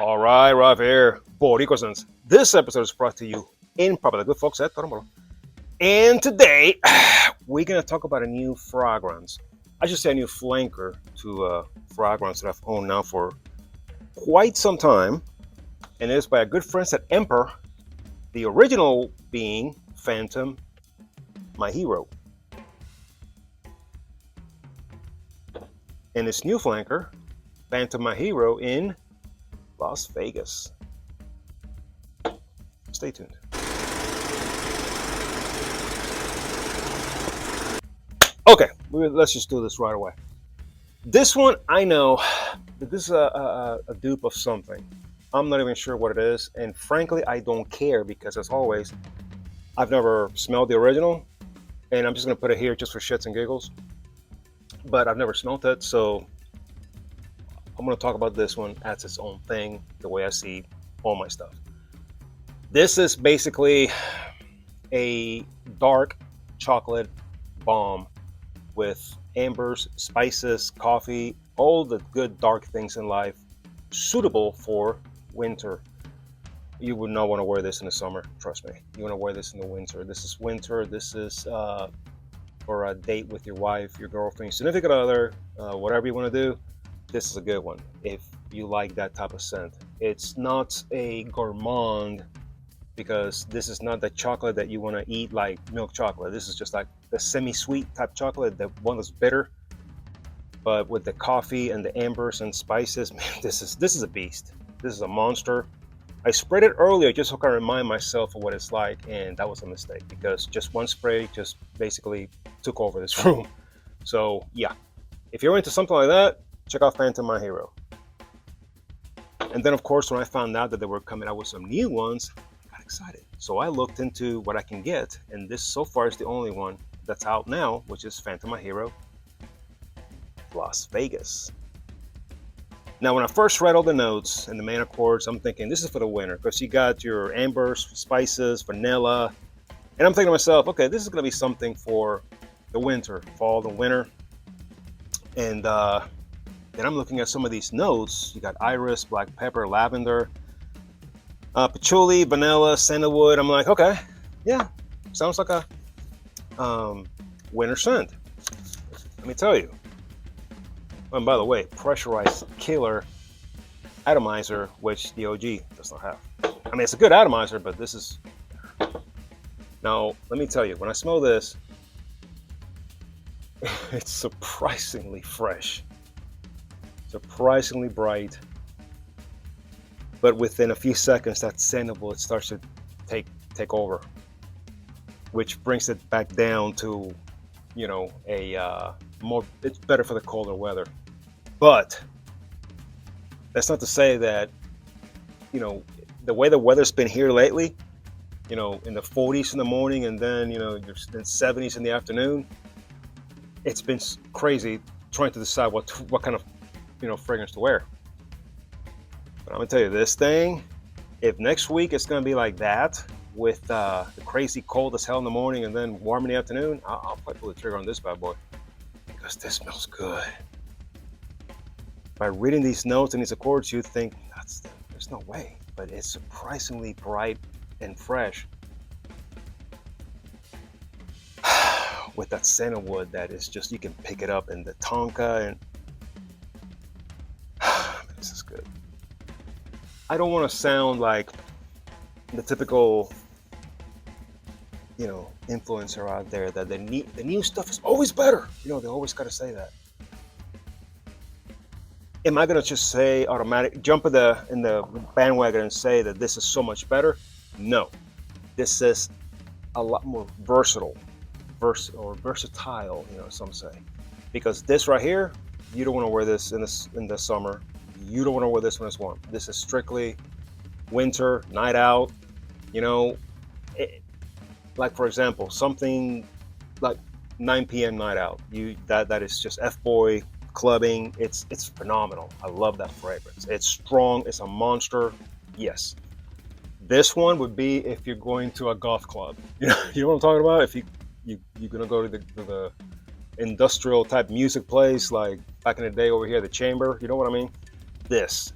All right, Rob here, Boricua. This episode is brought to you in part by the good folks at Torombolo. And today, we're going to talk about a new fragrance. I should say a new flanker to a fragrance that I've owned now for quite some time. And it's by a good friend at Emperor, the original being Phantom, my hero. And this new flanker, Phantom, my hero, in Las Vegas. Stay tuned. Okay, let's just do this right away. This one, I know that this is a dupe of something. I'm not even sure what it is, and frankly, I don't care because, as always, I've never smelled the original, and I'm just going to put it here just for shits and giggles. But I've never smelled it, so I'm going to talk about this one as its own thing, the way I see all my stuff. This is basically a dark chocolate bomb with ambers, spices, coffee, all the good dark things in life, suitable for winter. You would not want to wear this in the summer, trust me. You want to wear this in the winter. This is winter. This is for a date with your wife, your girlfriend, significant other, whatever you want to do. This is a good one if you like that type of scent. It's not a gourmand because this is not the chocolate that you want to eat like milk chocolate. This is just like the semi-sweet type chocolate, the one that's bitter. But with the coffee and the ambers and spices, man, this is a beast. This is a monster. I sprayed it earlier just so I can remind myself of what it's like, and that was a mistake because just one spray just basically took over this room. So yeah, if you're into something like that, check out Phantom, my hero. And then of course, when I found out that they were coming out with some new ones, I got excited. So I looked into what I can get, and this so far is the only one that's out now, which is Phantom, my hero, Las Vegas. Now, when I first read all the notes and the main accords, I'm thinking this is for the winter because you got your ambers, spices, vanilla. And I'm thinking to myself, okay, this is going to be something for the winter, fall and winter. And then I'm looking at some of these notes. You got iris, black pepper, lavender, patchouli, vanilla, sandalwood. I'm like, okay, yeah, sounds like a winter scent. Let me tell you. And by the way, pressurized killer atomizer, which the OG does not have. I mean, it's a good atomizer, but this is... Now, let me tell you, when I smell this, it's surprisingly fresh, surprisingly bright, but within a few seconds, that sandalwood starts to take over, which brings it back down to, you know, a more, it's better for the colder weather. But that's not to say that, you know, the way the weather's been here lately, you know, in the 40s in the morning and then, you know, in 70s in the afternoon, it's been crazy trying to decide what kind of, you know, fragrance to wear. But I'm gonna tell you this thing, if next week it's gonna be like that with the crazy cold as hell in the morning and then warm in the afternoon, I'll probably pull the trigger on this bad boy because this smells good. By reading these notes and these accords, you'd think there's no way, but it's surprisingly bright and fresh with that sandalwood that is just, you can pick it up in the tonka, and this is good. I don't want to sound like the typical, you know, influencer out there that the new stuff is always better. You know, they always got to say that. Am I going to just say jump in the bandwagon and say that this is so much better? No. This is a lot more versatile, you know, some say. Because this right here, you don't want to wear this in the summer. You don't want to wear this when it's warm. This is strictly winter, night out, you know. Like for example, something like 9 p.m. night out. That is just F-boy clubbing. It's phenomenal. I love that fragrance. It's strong. It's a monster. Yes. This one would be if you're going to a golf club. You know what I'm talking about? If you're gonna go to the industrial type music place like back in the day over here, the Chamber. You know what I mean? This.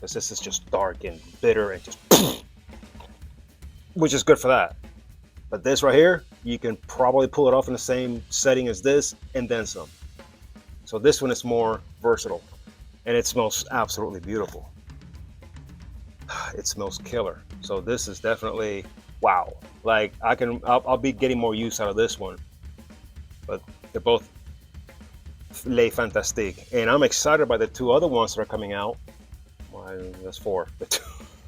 because this is just dark and bitter and just, which is good for that. But this right here, you can probably pull it off in the same setting as this and then some. So this one is more versatile, and it smells absolutely beautiful. It smells killer. So this is definitely wow. Like I'll be getting more use out of this one. But they're both lay fantastique, and I'm excited by the two other ones that are coming out. Well, that's four.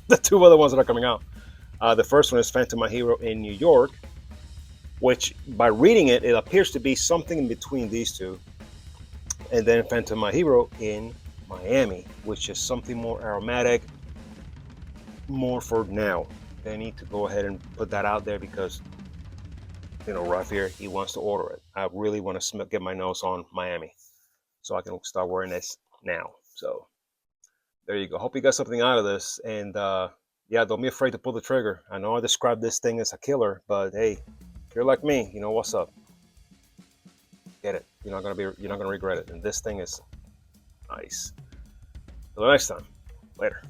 The two other ones that are coming out. The first one is Phantom My Hero in New York, which by reading it, it appears to be something in between these two. And then Phantom My Hero in Miami, which is something more aromatic, more for now. They need to go ahead and put that out there because, you know, Ruff here, he wants to order it. I really want to get my nose on Miami so I can start wearing this now. So there you go. Hope you got something out of this. And yeah, don't be afraid to pull the trigger. I know I described this thing as a killer, but hey, if you're like me, you know what's up. Get it. You're not gonna regret it. And this thing is nice. Till the next time. Later.